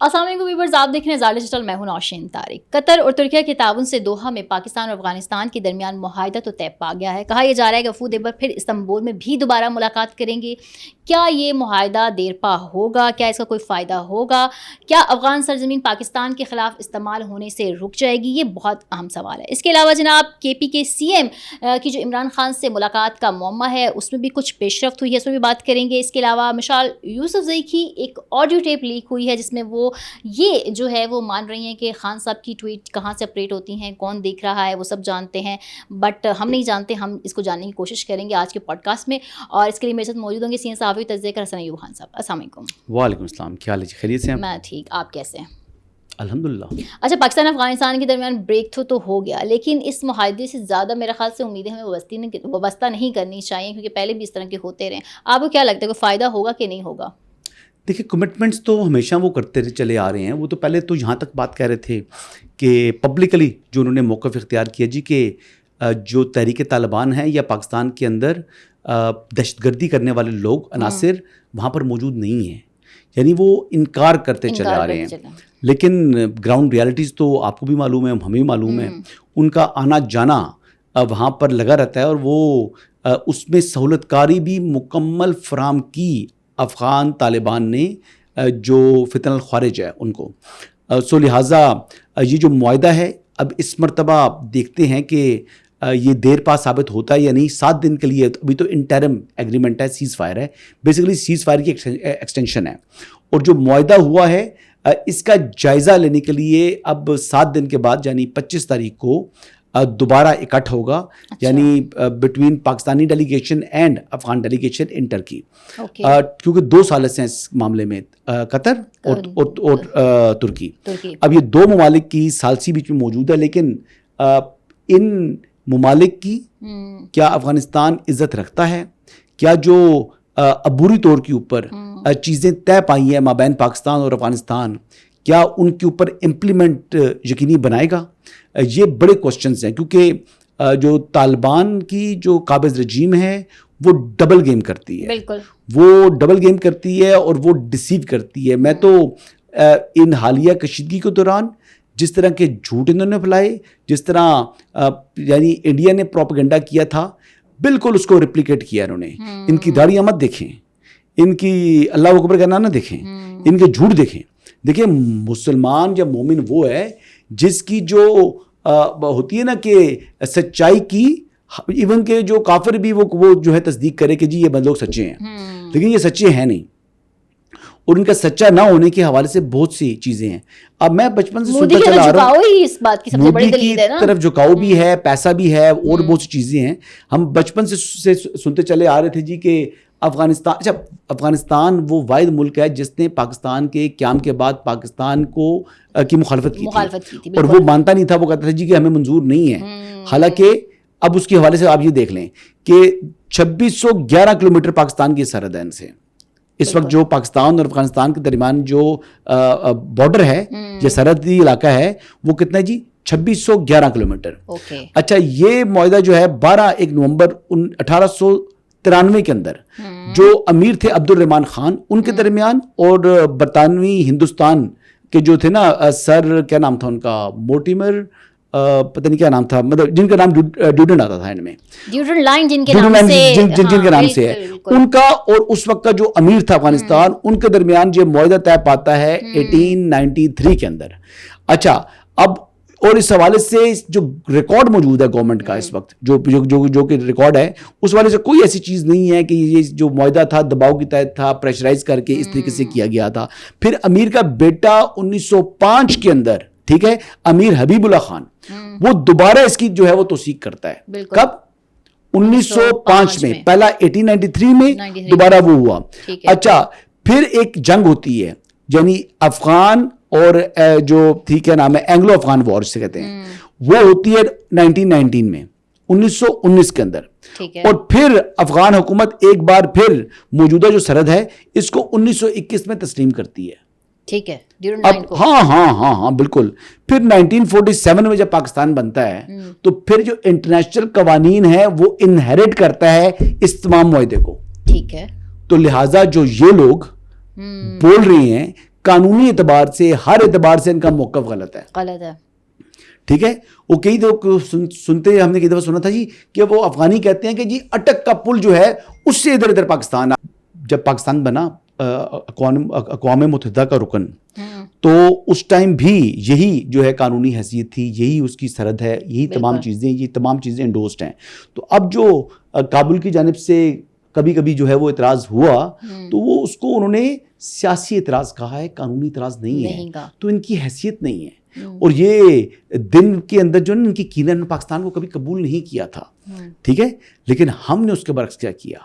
السلام علیکم ویورز، آپ دیکھ رہے ہیں زال ڈیجیٹل، میں ہوں نوشین طارق۔ قطر اور ترکیہ کے تعاون سے دوحہ میں پاکستان اور افغانستان کے درمیان معاہدہ تو طے پا گیا ہے۔ کہا یہ جا رہا ہے کہ وفود ایک بار پھر استنبول میں بھی دوبارہ ملاقات کریں گے۔ کیا یہ معاہدہ دیر پا ہوگا؟ کیا اس کا کوئی فائدہ ہوگا؟ کیا افغان سرزمین پاکستان کے خلاف استعمال ہونے سے رک جائے گی؟ یہ بہت اہم سوال ہے۔ اس کے علاوہ جناب کے پی کے سی ایم کی جو عمران خان سے ملاقات کا معمہ ہے، اس میں بھی کچھ پیش رفت ہوئی ہے، اس میں بھی بات کریں گے۔ اس کے علاوہ مشال یوسفزئی کی ایک آڈیو ٹیپ لیک ہوئی ہے جس میں وہ یہ جو ہے وہ مان رہی ہیں کہ خان صاحب کی ٹویٹ کہاں سے اپریٹ ہوتی ہیں، کون دیکھ رہا ہے، وہ سب جانتے ہیں، بٹ ہم نہیں جانتے۔ ہم اس کو جاننے کی کوشش کریں گے آج کے پوڈ کاسٹ میں، اور اس کے لیے میرے ساتھ موجود ہوں گے سینئر صحافی تجزیہ کار حسن ایوب خان صاحب۔ السلام علیکم۔ وعلیکم السلام، کیا حال ہے؟ خیریت سے ہیں؟ میں ٹھیک، آپ کیسے ہیں؟ الحمدللہ۔ اچھا، پاکستان افغانستان کے درمیان بریک تھرو تو ہو گیا، لیکن اس معاہدے سے زیادہ میرے خیال سے امیدیں ہمیں وابستہ نہیں کرنی چاہیے، کیونکہ پہلے بھی اس طرح کے ہوتے رہے۔ آپ کو کیا لگتا ہے کہ فائدہ ہوگا کہ نہیں ہوگا؟ دیکھیں، کمٹمنٹس تو ہمیشہ وہ کرتے چلے آ رہے ہیں۔ وہ تو پہلے تو یہاں تک بات کہہ رہے تھے کہ پبلکلی جو انہوں نے موقف اختیار کیا جی کہ جو تحریک طالبان ہیں یا پاکستان کے اندر دہشت گردی کرنے والے لوگ عناصر وہاں پر موجود نہیں ہیں، یعنی وہ انکار کرتے چلے آ رہے ہیں۔ لیکن گراؤنڈ ریالٹیز تو آپ کو بھی معلوم ہے، ہمیں بھی معلوم ہے، ان کا آنا جانا وہاں پر لگا رہتا ہے، اور وہ اس میں سہولت کاری بھی مکمل فراہم کی افغان طالبان نے جو فتن الخوارج ہے ان کو۔ سو لہٰذا یہ جو معاہدہ ہے اب اس مرتبہ دیکھتے ہیں کہ یہ دیر پا ثابت ہوتا ہے یا نہیں۔ 7 دن کے لیے ابھی تو انٹرم ایگریمنٹ ہے، سیز فائر ہے، بیسیکلی سیز فائر کی ایکسٹینشن ہے، اور جو معاہدہ ہوا ہے اس کا جائزہ لینے کے لیے اب 7 دن کے بعد یعنی 25 تاریخ کو دوبارہ اکٹھ ہوگا، یعنی between Pakistani delegation and Afghan delegation in Turkey, کیونکہ 2 سال سے اس معاملے میں قطر اور ترکی۔ اب یہ 2 ممالک کی ثالثی بیچ میں موجود ہے، لیکن ان ممالک کی کیا افغانستان عزت رکھتا ہے؟ کیا جو عبوری طور کے اوپر چیزیں طے پائی ہیں مابین پاکستان اور افغانستان، کیا ان کے اوپر امپلیمنٹ یقینی بنائے گا؟ یہ بڑے کوسچنز ہیں، کیونکہ جو طالبان کی جو قابض رجیم ہے وہ ڈبل گیم کرتی ہے، وہ ڈبل گیم کرتی ہے اور وہ ڈسیو کرتی ہے۔ میں تو ان حالیہ کشیدگی کے دوران جس طرح کے جھوٹ انہوں نے پھیلائے، جس طرح یعنی انڈیا نے پروپیگنڈا کیا تھا، بالکل اس کو ریپلیکیٹ کیا انہوں نے۔ ان کی داڑیاں مت دیکھیں، ان کی اللہ اکبر کا نام نہ دیکھیں، ان کے جھوٹ دیکھیں۔ دیکھیں، مسلمان یا مومن وہ ہے جس کی جو ہوتی ہے نا کہ سچائی کی، ایون کہ جو کافر بھی وہ جو ہے تصدیق کرے کہ جی یہ لوگ سچے ہیں، لیکن یہ سچے ہیں نہیں، اور ان کا سچا نہ ہونے کے حوالے سے بہت سی چیزیں ہیں۔ اب میں بچپن سے سنتا چلا آ رہا ہوں، مودی کی طرف جھکاؤ بھی ہے، پیسہ بھی ہے، اور بہت سی چیزیں ہیں۔ ہم بچپن سے سنتے چلے آ رہے تھے جی کہ افغانستان، اچھا افغانستان وہ واحد ملک ہے جس نے پاکستان کے قیام کے بعد پاکستان کی مخالفت کی تھی، اور وہ مانتا نہیں تھا، وہ کہتا تھا جی کہ ہمیں منظور نہیں ہے۔ حالانکہ اب اس کے حوالے سے آپ یہ دیکھ لیں کہ 2611 کلومیٹر پاکستان کی سرحد ہے ان سے۔ اس وقت جو پاکستان اور افغانستان کے درمیان جو بارڈر ہے یا سرحدی علاقہ ہے وہ کتنا ہے جی؟ 2611 کلومیٹر۔ اچھا، یہ معاہدہ جو ہے 1 نومبر 1893 کے اندر جو امیر تھے عبد الرحمان خان ان کے درمیان اور برطانوی ہندوستان کے جو تھے نا سر، کیا نام تھا ان کا، موٹیمر، پتہ نہیں کیا نام تھا، مطلب جن کا نام ڈیوڈن آتا تھا ان میں، ڈیوڈن لائن جن کے نام سے ہے، ان کا اور اس وقت کا جو امیر تھا افغانستان، ان کے درمیان جو معاہدہ طے پاتا ہے 1893 کے اندر۔ اچھا، اب اور اس حوالے سے جو ریکارڈ موجود ہے گورنمنٹ کا اس وقت، جو کہ ریکارڈ ہے، اس والے سے کوئی ایسی چیز نہیں ہے کہ یہ جو معاہدہ تھا دباؤ کے تحت تھا، پریشرائز کر کے اس طریقے سے کیا گیا تھا۔ پھر امیر کا بیٹا 1905 کے اندر، ٹھیک ہے، امیر حبیب اللہ خان، وہ دوبارہ اس کی جو ہے وہ توثیق کرتا ہے۔ کب؟ 1905 میں، پہلا 1893 میں، دوبارہ وہ ہوا۔ اچھا، پھر ایک جنگ ہوتی ہے، یعنی افغان اور جو تھی کیا نام ہے اینگلو افغان وار سے کہتے ہیں، وہ ہوتی ہے 1919 میں، 1919 کے اندر، اور پھر افغان حکومت ایک بار پھر موجودہ جو سرحد ہے اس کو 1921 میں تسلیم کرتی ہے، ٹھیک ہے۔ ہاں بالکل۔ پھر 1947 میں جب پاکستان بنتا ہے تو پھر جو انٹرنیشنل قوانین ہے وہ انہیریٹ کرتا ہے اس تمام معاہدے کو، ٹھیک ہے۔ تو لہٰذا جو یہ لوگ بول رہے ہیں قانونی اعتبار سے ہر اعتبار سے ان کا موقف غلط ہے. غلط ہے. ٹھیک ہے. وہ کئی تو سنتے ہم نے کئی دفعہ سنا تھا جی کہ وہ افغانی کہتے ہیں کہ جی اٹک کا پل جو ہے اس سے ادھر ادھر پاکستان. جب پاکستان بنا اقوام متحدہ کا رکن تو اس ٹائم بھی یہی جو ہے قانونی حیثیت تھی, یہی اس کی سرحد ہے, یہی تمام چیزیں, یہ تمام چیزیں انڈورسڈ ہیں. تو اب جو کابل کی جانب سے کبھی کبھی جو ہے وہ اعتراض ہوا تو وہ اس کو انہوں نے سیاسی اعتراض کہا ہے, قانونی اعتراض نہیں ہے. تو ان کی حیثیت نہیں ہے. اور یہ دن کے اندر جو ان کی کینہ پاکستان کو کبھی قبول نہیں کیا تھا. ٹھیک ہے. لیکن ہم نے اس کے برعکس کیا کیا,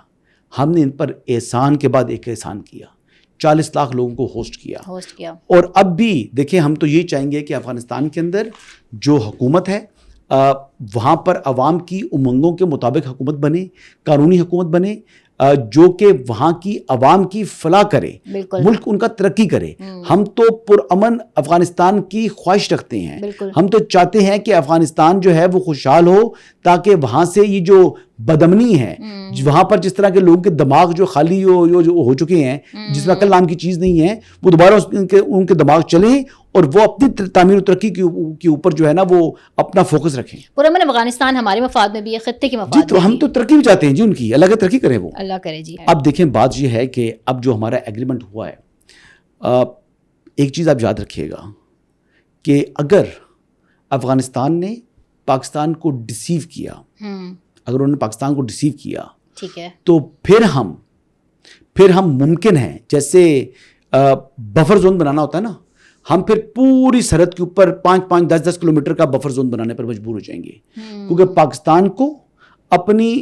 ہم نے ان پر احسان کے بعد ایک احسان کیا, 40 لاکھ لوگوں کو ہوسٹ کیا. اور اب بھی دیکھیں ہم تو یہ چاہیں گے کہ افغانستان کے اندر جو حکومت ہے وہاں پر عوام کی امنگوں کے مطابق حکومت بنے, قانونی حکومت بنے, جو کہ وہاں کی عوام کی فلاح کرے, ملک ان کا ترقی کرے. ہم تو پرامن افغانستان کی خواہش رکھتے ہیں. ہم تو چاہتے ہیں کہ افغانستان جو ہے وہ خوشحال ہو تاکہ وہاں سے یہ جو بدامنی ہے, وہاں پر جس طرح کے لوگوں کے دماغ جو خالی ہو چکے ہیں, جس میں عقل نام کی چیز نہیں ہے, وہ دوبارہ ان کے دماغ چلیں اور وہ اپنی تعمیر و ترقی کے اوپر جو ہے نا وہ اپنا فوکس رکھیں. پرامن افغانستان ہمارے مفاد میں بھی ہے, خطے کے مفاد میں. جی تو ہم تو ترقی بھی چاہتے ہیں جی ان کی, اللہ کا ترقی کرے وہ, اللہ کرے جی. اب دیکھیں بات یہ ہے کہ اب جو ہمارا ایگریمنٹ ہوا ہے, ایک چیز آپ یاد رکھیے گا کہ اگر افغانستان نے پاکستان کو ڈسیو کیا, اگر انہوں نے پاکستان کو ڈسیو کیا, ٹھیک ہے, تو پھر ہم ممکن ہے جیسے بفر زون بنانا ہوتا ہے نا, ہم پھر پوری سرحد کے اوپر 5-5, 10-10 کلومیٹر کا بفر زون بنانے پر مجبور ہو جائیں گے, کیونکہ پاکستان کو اپنی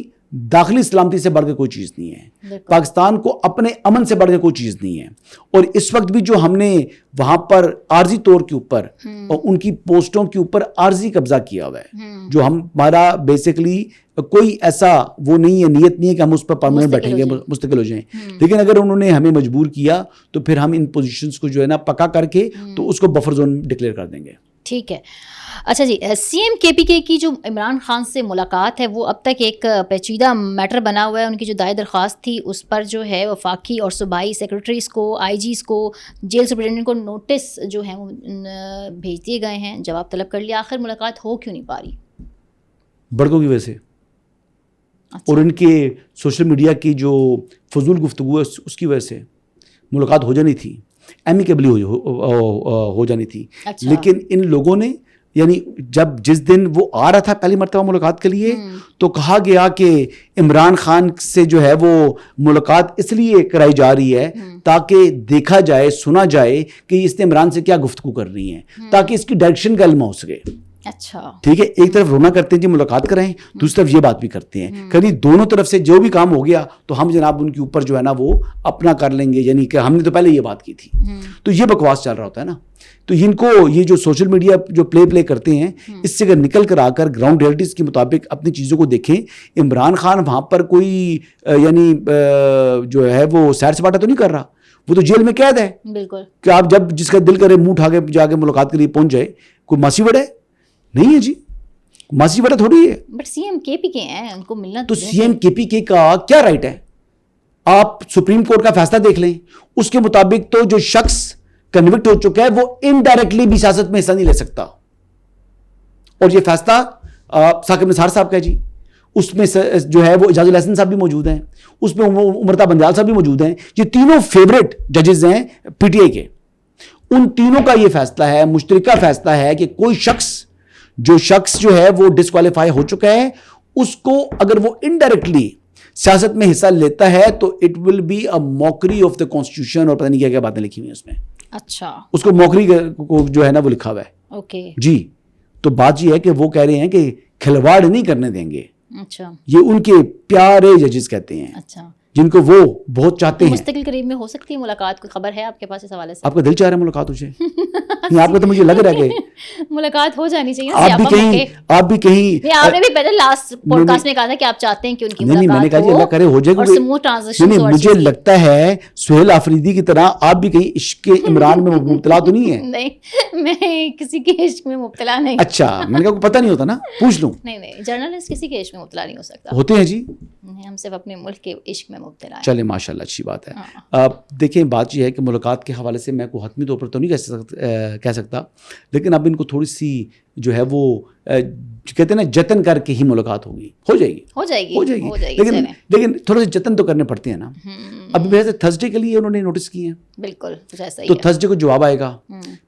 داخلی سلامتی سے بڑھ کے کوئی چیز نہیں ہے, پاکستان کو اپنے امن سے بڑھ کے کوئی چیز نہیں ہے. اور اس وقت بھی جو ہم نے وہاں پر عارضی طور کے اوپر اور ان کی پوسٹوں کے اوپر عارضی قبضہ کیا ہوا ہے, جو ہمارا بیسیکلی کوئی ایسا وہ نہیں ہے, نیت نہیں ہے کہ ہم اس پر پرماننٹ بیٹھیں گے, مستقل ہو جائیں. لیکن اگر انہوں نے ہمیں مجبور کیا تو پھر ہم ان پوزیشنز کو جو ہے نا پکا کر کے تو اس کو بفر زون ڈکلیئر کر دیں گے. ٹھیک ہے. اچھا جی, سی ایم کے پی کے کی جو عمران خان سے ملاقات ہے وہ اب تک ایک پیچیدہ میٹر بنا ہوا ہے. ان کی جو دائر درخواست تھی اس پر جو ہے وفاقی اور صوبائی سیکرٹریز کو, آئی جیز کو, جیل سپرنٹینڈنٹ کو نوٹس جو ہیں وہ بھیج دیے گئے ہیں, جواب طلب کر لیا. آخر ملاقات ہو کیوں نہیں پا رہی؟ بڑکوں کی وجہ سے, اور ان کے سوشل میڈیا کی جو فضول گفتگو ہے اس کی وجہ سے ملاقات ہو جانی تھی, ایمیکیبلی ہو جانی تھی. لیکن ان لوگوں نے یعنی جس دن وہ آ رہا تھا پہلی مرتبہ ملاقات کے لیے تو کہا گیا کہ عمران خان سے جو ہے وہ ملاقات اس لیے کرائی جا رہی ہے تاکہ دیکھا جائے, سنا جائے کہ اس نے عمران سے کیا گفتگو کر رہی ہیں, تاکہ اس کی ڈائریکشن کا علم ہو سکے. اچھا ٹھیک ہے, ایک طرف رونا کرتے ہیں جی ملاقات کریں, دوسری طرف یہ بات بھی کرتے ہیں کہ دونوں طرف سے جو بھی کام ہو گیا تو ہم جناب ان کے اوپر جو ہے نا وہ اپنا کر لیں گے, یعنی کہ ہم نے تو پہلے یہ بات کی تھی. تو یہ بکواس چل رہا ہوتا ہے نا. تو ان کو یہ جو سوشل میڈیا جو پلے کرتے ہیں, اس سے اگر نکل کر آ کر گراؤنڈ ریئلٹیز کے مطابق اپنی چیزوں کو دیکھیں. عمران خان وہاں پر کوئی یعنی جو ہے وہ سیر سپاٹا تو نہیں کر رہا, وہ تو جیل میں قید ہے. بالکل, کہ آپ جب جس کا دل کرے منہ اٹھا کے جا کے ملاقات کے لیے پہنچ جائے. کوئی ماسی بڑا ہے نہیں ہے جی, ماسی بڑا تھوڑی ہے. بٹ سی ایم کے پی کے ہیں, ان کو ملنا تو سی ایم کے پی کے کا کیا رائٹ ہے؟ آپ سپریم کورٹ کا فیصلہ دیکھ لیں, اس کے مطابق تو جو شخص کنوکٹ ہو چکا ہے وہ انڈائریکٹلی بھی سیاست میں حصہ نہیں لے سکتا. اور یہ فیصلہ ثاقب نثار صاحب کا جی, اس میں جو ہے وہ اعجاز الحسن صاحب بھی موجود ہیں, اس میں امرتا بندیال صاحب بھی موجود ہیں. یہ تینوں فیوریٹ ججز ہیں پی ٹی آئی کے. ان تینوں کا یہ فیصلہ ہے, مشترکہ فیصلہ ہے کہ کوئی شخص جو ہے وہ ڈسکوالیفائی ہو چکا ہے, اس کو اگر وہ انڈائریکٹلی سیاست میں حصہ لیتا ہے تو it will be a mockery of the constitution, اور پتہ نہیں کیا کیا باتیں لکھی ہوئی ہیں اس میں. اچھا, اس کو موکری کو جو ہے نا وہ لکھا ہوا ہے. اوکے جی, تو بات یہ ہے کہ وہ کہہ رہے ہیں کہ کھلواڑ نہیں کرنے دیں گے. اچھا, یہ ان کے پیارے ججز کہتے ہیں. اچھا, جن کو وہ بہت چاہتے ہیں. مستقل قریب میں ہو سکتی ہے ملاقات, کوئی خبر ہے آپ کے پاس اس حوالے سے؟ آپ کا دل چاہ رہا ہے ملاقات ہو جائے؟ آپ کو تو مجھے لگ رہا ہے کہ ملاقات ہو جانی چاہیے. آپ بھی کہیں آپ نے بھی پہلے لاسٹ پوڈ کاسٹ میں کہا تھا کہ آپ چاہتے ہیں کہ ان کی نہیں, میں نے کہا جی اللہ کرے ہو جائے. اور سموتھ ٹرانزیشن. نہیں, مجھے لگتا ہے سہیل آفریدی کی طرح آپ بھی کہیں عشق عمران میں مبتلا تو نہیں ہے؟ نہیں, میں کسی کے عشق میں مبتلا نہیں. اچھا, میں نے کہا پتہ نہیں ہوتا نا, پوچھ لوں. نہیں, جرنلسٹ کسی کے عشق میں مبتلا نہیں ہو سکتا. ہوتے ہیں جی, ہم صرف اپنے ملک کے عشق میں مبتلا ہیں. چلے ماشاء اللہ اچھی بات ہے. دیکھیں بات یہ ہے کہ ملاقات کے حوالے سے میں کوئی حتمی طور پر تو نہیں کہہ سکتا, لیکن اب ان کو تھوڑی سی جو ہے وہ کہتے ہیں نا جتن کر کے ہی ملاقات ہوگی, ہو جائے گی, لیکن تھوڑے سے جتن تو کرنے پڑتے ہیں نا. ابھی ویسے تھرسڈے کے لیے انہوں نے نوٹس کیے ہیں, بالکل تو تھرسڈے کو جواب آئے گا,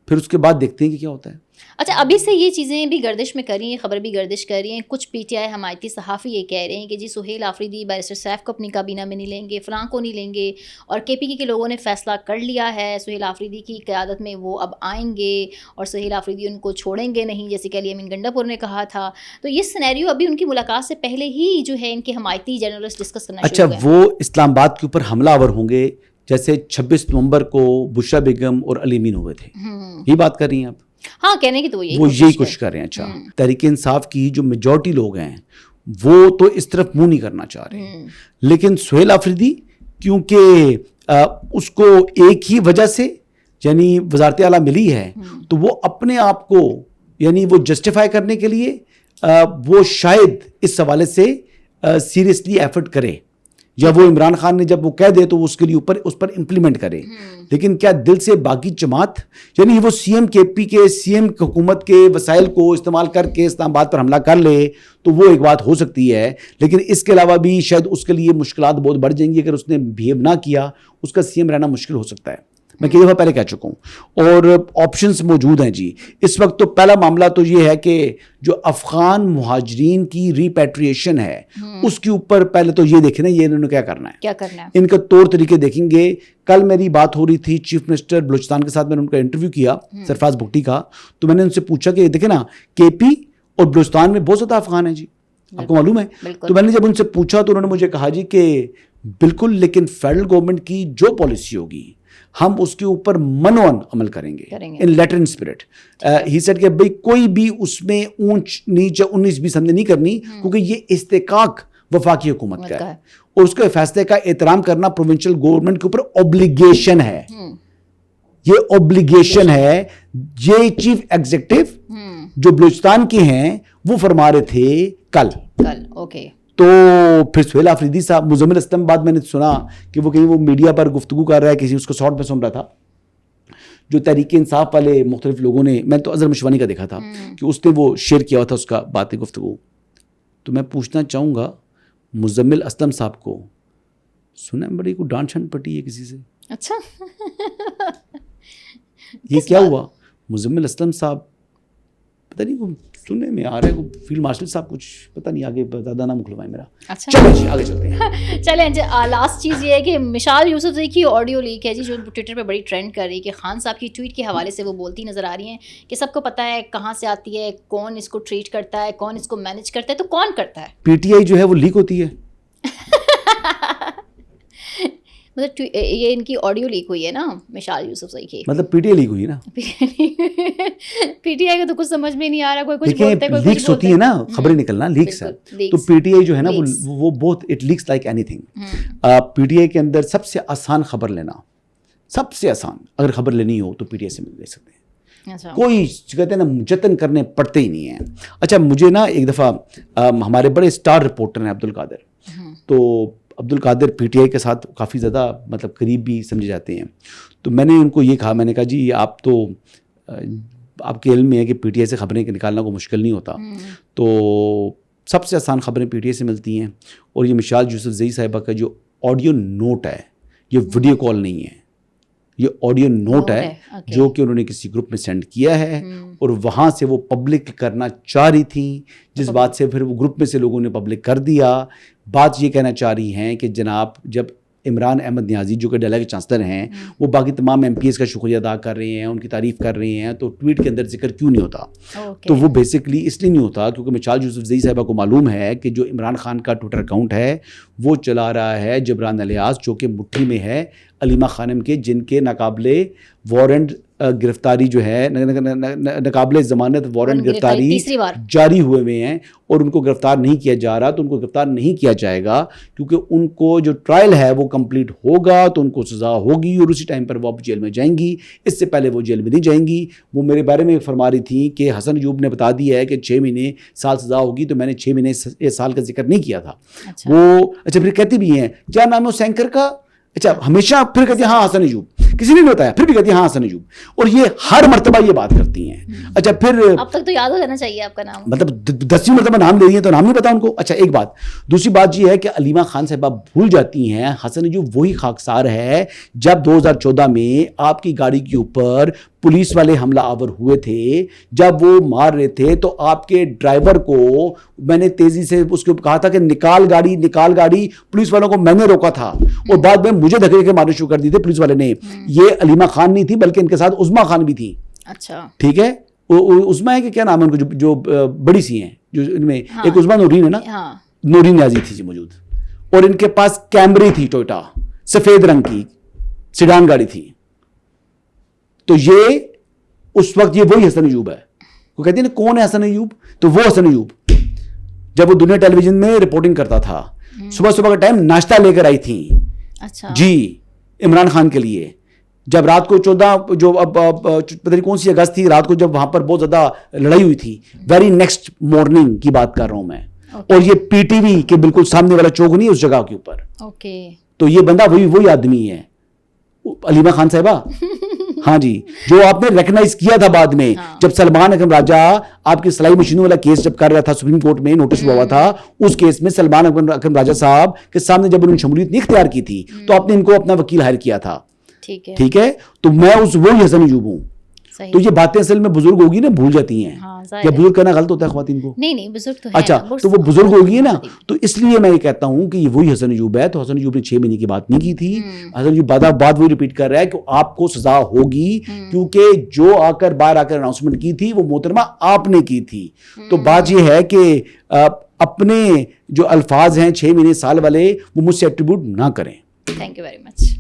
پھر اس کے بعد دیکھتے ہیں کہ کیا ہوتا ہے. اچھا, ابھی سے یہ چیزیں بھی گردش میں کر رہی ہیں, خبر بھی گردش کر رہی ہیں. کچھ پی ٹی آئی حمایتی صحافی یہ کہہ رہے ہیں کہ جی سہیل آفریدی بیرسٹر سیف کو اپنی کابینہ میں نہیں لیں گے, فلاں کو نہیں لیں گے, اور کے پی کے لوگوں نے فیصلہ کر لیا ہے سہیل آفریدی کی قیادت میں وہ اب آئیں گے, اور سہیل آفریدی ان کو چھوڑیں گے نہیں, جیسے کہ علی امین گنڈا پور نے کہا تھا. تو یہ سینیریو ابھی ان کی ملاقات سے پہلے ہی جو ہے ان کے حمایتی جرنلسٹ ڈسکس کرنا شروع ہو گئے. اچھا, وہ اسلام آباد کے اوپر حملہ آور ہوں گے جیسے 26 نومبر کو بشرا بیگم اور علی امین ہوئے تھے, یہ بات کر رہی ہیں آپ؟ ہاں, کہنے کی تو وہ یہی کوشش کر رہے ہیں. اچھا, تحریک انصاف کی جو میجورٹی لوگ ہیں وہ تو اس طرف منہ نہیں کرنا چاہ رہے, لیکن سہیل آفریدی کیونکہ اس کو ایک ہی وجہ سے یعنی وزارت اعلیٰ ملی ہے, تو وہ اپنے آپ کو یعنی وہ جسٹیفائی کرنے کے لیے وہ شاید اس حوالے سے سیریسلی ایفرٹ کرے, یا وہ عمران خان نے جب وہ کہہ دے تو اس کے لیے اس پر امپلیمنٹ کرے. لیکن کیا دل سے باقی جماعت یعنی وہ سی ایم کے پی کے سی ایم حکومت کے وسائل کو استعمال کر کے اسلام آباد پر حملہ کر لے تو وہ ایک بات ہو سکتی ہے, لیکن اس کے علاوہ بھی شاید اس کے لیے مشکلات بہت بڑھ جائیں گی. اگر اس نے بہیو نہ کیا اس کا سی ایم رہنا مشکل ہو سکتا ہے, میں کئی دفعہ پہلے کہہ چکا ہوں, اور آپشنز موجود ہیں جی. اس وقت تو پہلا معاملہ تو یہ ہے کہ جو افغان مہاجرین کی ریپیٹریشن ہے اس کے اوپر پہلے تو یہ دیکھیں نا یہ انہوں نے کیا کرنا ہے, ان کا طور طریقے دیکھیں گے. کل میری بات ہو رہی تھی چیف منسٹر بلوچستان کے ساتھ, میں نے ان کا انٹرویو کیا سرفراز بھٹی کا, تو میں نے ان سے پوچھا کہ دیکھیں نا کے پی اور بلوچستان میں بہت زیادہ افغان ہیں جی, آپ کو معلوم ہے. تو میں نے جب ان سے پوچھا تو انہوں نے مجھے کہا جی کہ بالکل, لیکن فیڈرل گورنمنٹ کی جو پالیسی ہوگی ہم اس کے اوپر منوان عمل کریں گے in letter and spirit. He said کہ بھئی کوئی بھی اس میں اونچ نیچ 19-20 ہم نے نہیں کرنی, کیونکہ یہ استحقاق وفاقی حکومت کا ہے, اور اس کے فیصلے کا احترام کرنا پروونشل گورنمنٹ کے اوپر اوبلیگیشن ہے. یہ اوبلیگیشن ہے. یہ چیف ایگزیکٹو جو بلوچستان کے ہیں وہ فرما رہے تھے کل. اوکے, تو پھر سہیل آفریدی صاحب, مزمل اسلم بعد میں نے سنا کہ وہ کہیں وہ میڈیا پر گفتگو کر رہا ہے, کسی اس کو شارٹ میں سن رہا تھا, جو تحریک انصاف والے مختلف لوگوں نے, میں تو اظہر مشوانی کا دیکھا تھا کہ اس نے وہ شیئر کیا ہوا تھا اس کا باتیں گفتگو. تو میں پوچھنا چاہوں گا مزمل اسلم صاحب کو, سنا بڑی کو ڈانٹ چھنٹ پٹی ہے کسی سے. اچھا, یہ کیا ہوا؟ مزمل اسلم صاحب پتہ نہیں سننے میں آ رہا ہے فیلڈ مارشل صاحب کچھ پتہ نہیں, آگے زیادہ نہ مکھلوائیں میرا. چلو جی آگے چلتے ہیں. چلیں جی, لاسٹ چیز یہ ہے کہ مشال یوسفزئی کی آڈیو لیک ہے جی, جو ٹویٹر پہ بڑی ٹرینڈ کر رہی ہے, کہ خان صاحب کی ٹویٹ کے حوالے سے وہ بولتی نظر آ رہی ہیں کہ سب کو پتہ ہے کہاں سے آتی ہے, کون اس کو ٹریٹ کرتا ہے, کون اس کو مینیج کرتا ہے, تو کون کرتا ہے؟ پی ٹی آئی جو ہے وہ لیک ہوتی ہے. مطلب یہ ان کی آڈیو لیک ہوئی ہے نا مشال یوسفزئی کی, مطلب پی ٹی آئی لیک ہوئی نا. پی ٹی آئی کا تو کچھ سمجھ میں نہیں آ رہا, کوئی کچھ بولتا ہے, کوئی لیکس ہوتی ہے نا, خبریں نکلنا لیکس ہے. تو پی ٹی آئی جو ہے نا وہ بہت it leaks like anything. P T I کے اندر سب سے آسان خبر لینا, سب سے آسان اگر خبر لینی ہو تو پی ٹی آئی سے لے سکتے ہیں. کوئی کہتے ہیں نا جتن کرنے پڑتے ہی نہیں ہیں. اچھا, مجھے نا ایک دفعہ ہمارے بڑے اسٹار رپورٹر ہیں عبدالقادر, تو عبدالقادر پی ٹی آئی کے ساتھ کافی زیادہ مطلب قریب بھی سمجھے جاتے ہیں. تو میں نے ان کو یہ کہا, میں نے کہا جی آپ تو آپ کے علم میں ہے کہ پی ٹی آئی سے خبریں نکالنا کوئی مشکل نہیں ہوتا, تو سب سے آسان خبریں پی ٹی آئی سے ملتی ہیں. اور یہ مشال یوسفزئی صاحبہ کا جو آڈیو نوٹ ہے, یہ ویڈیو کال نہیں ہے, یہ آڈیو نوٹ ہے جو کہ انہوں نے کسی گروپ میں سینڈ کیا ہے, اور وہاں سے وہ پبلک کرنا چاہ رہی تھیں, جس بات سے پھر وہ گروپ میں سے لوگوں نے پبلک کر دیا. بات یہ کہنا چاہ رہی ہیں کہ جناب جب عمران احمد نیازی جو کہ ڈیلا کے چانسلر ہیں وہ باقی تمام ایم پی ایس کا شکریہ ادا کر رہے ہیں, ان کی تعریف کر رہے ہیں, تو ٹویٹ کے اندر ذکر کیوں نہیں ہوتا؟ تو وہ بیسکلی اس لیے نہیں ہوتا کیونکہ مشال یوسفزئی صاحبہ کو معلوم ہے کہ جو عمران خان کا ٹویٹر اکاؤنٹ ہے وہ چلا رہا ہے جبران الیاس, جو کہ مٹھی میں ہے علیمہ خانم کے, جن کے ناقابل وارنٹ گرفتاری جو ہے ناقابل ضمانت وارنٹ گرفتاری تیسری بار جاری ہوئے ہیں اور ان کو گرفتار نہیں کیا جا رہا. تو ان کو گرفتار نہیں کیا جائے گا کیونکہ ان کو جو ٹرائل ہے وہ کمپلیٹ ہوگا تو ان کو سزا ہوگی اور اسی ٹائم پر وہ اب جیل میں جائیں گی. اس سے پہلے وہ جیل میں نہیں جائیں گی. وہ میرے بارے میں فرما رہی تھیں کہ حسن ایوب نے بتا دیا ہے کہ 6 مہینے سال سزا ہوگی, تو میں نے 6 مہینے سال کا ذکر نہیں کیا تھا. وہ اچھا پھر کہتی بھی ہیں کیا نام ہے اس اینکر کا, اچھا ہمیشہ پھر کہتی ہیں ہاں حسن ایوب, کسی نے نہیں بتایا پھر بھی کہتی ہیں ہاں حسن ایوب, اور یہ ہر مرتبہ یہ بات کرتی ہیں. اچھا پھر اب تک تو یاد ہو جانا چاہیے آپ کا نام, مطلب 10ویں مرتبہ نام لے رہی ہیں تو نام نہیں پتا ان کو. اچھا ایک بات, دوسری بات یہ ہے کہ علیمہ خان صاحبہ بھول جاتی ہیں حسن ایوب وہی خاکسار ہے جب 2014 میں آپ کی گاڑی کے اوپر پولیس والے حملہ آور ہوئے تھے, جب وہ مار رہے تھے تو آپ کے ڈرائیور کو میں نے تیزی سے اس کو کہا تھا کہ نکال گاڑی, پولیس والوں کو میں نے روکا تھا اور بعد میں مجھے دھکے کے مارنے شروع کر دی تھے پولیس والے نے. یہ علیمہ خان نہیں تھی بلکہ ان کے ساتھ عظمیٰ خان بھی تھی. اچھا ٹھیک ہے, عظمیٰ ہے کہ کیا نام ہے ان کو جو بڑی سی ہیں, جو ان میں ایک عظمیٰ نورین ہے نا, نورین نیازی تھی جی موجود, اور ان کے پاس کیمری تھی ٹویوٹا سفید رنگ کی سیڈان گاڑی تھی. تو یہ اس وقت یہ وہی حسن ایوب ہے. وہ کہتے ہیں کون ہے حسن ایوب, تو وہ حسن ایوب جب وہ دنیا ٹیلی ویژن میں رپورٹنگ کرتا تھا, صبح کا ٹائم ناشتہ لے کر آئی تھی جی عمران خان کے لیے, جب رات کو 14 جو اب پتہ نہیں کون سی اگست تھی, رات کو جب وہاں پر بہت زیادہ لڑائی ہوئی تھی, ویری نیکسٹ مارننگ کی بات کر رہا ہوں میں. اور یہ پی ٹی وی کے بالکل سامنے والا چوک نہیں اس جگہ کے اوپر. تو یہ بندہ وہی آدمی ہے علیمہ خان صاحبہ. ہاں جی, جو آپ نے ریکگنائز کیا تھا بعد میں جب سلمان اکرم راجہ آپ کی سلائی مشینوں والا کیس جب کر رہا تھا, سپریم کورٹ میں نوٹس ہوا تھا, اس کیس میں سلمان اکرم راجہ صاحب کے سامنے جب انہوں نے شمولیت نہیں اختیار کی تھی تو آپ نے ان کو اپنا وکیل ہائر کیا تھا. ٹھیک ہے, تو میں وہی حسن ایوب ہوں. تو یہ باتیں اصل میں بزرگ ہوگی نا بھول جاتی ہیں. کیا بزرگ کرنا غلط ہوتا ہے خواتین کو؟ نہیں بزرگ تو اچھا, تو وہ بزرگ ہوگی نا, تو اس لیے میں یہ کہتا ہوں کہ یہ وہی حسن ایوب ہے. تو حسن ایوب نے 6 مہینے کی بات نہیں کی تھی. حسن ایوب بعد وہی ریپیٹ کر رہا ہے کہ آپ کو سزا ہوگی کیونکہ جو باہر آ کر اناؤنسمنٹ کی تھی وہ محترمہ آپ نے کی تھی. تو بات یہ ہے کہ اپنے جو الفاظ ہیں 6 مہینے سال والے وہ مجھ سے ایٹریبیوٹ نہ کریں. Thank you very much.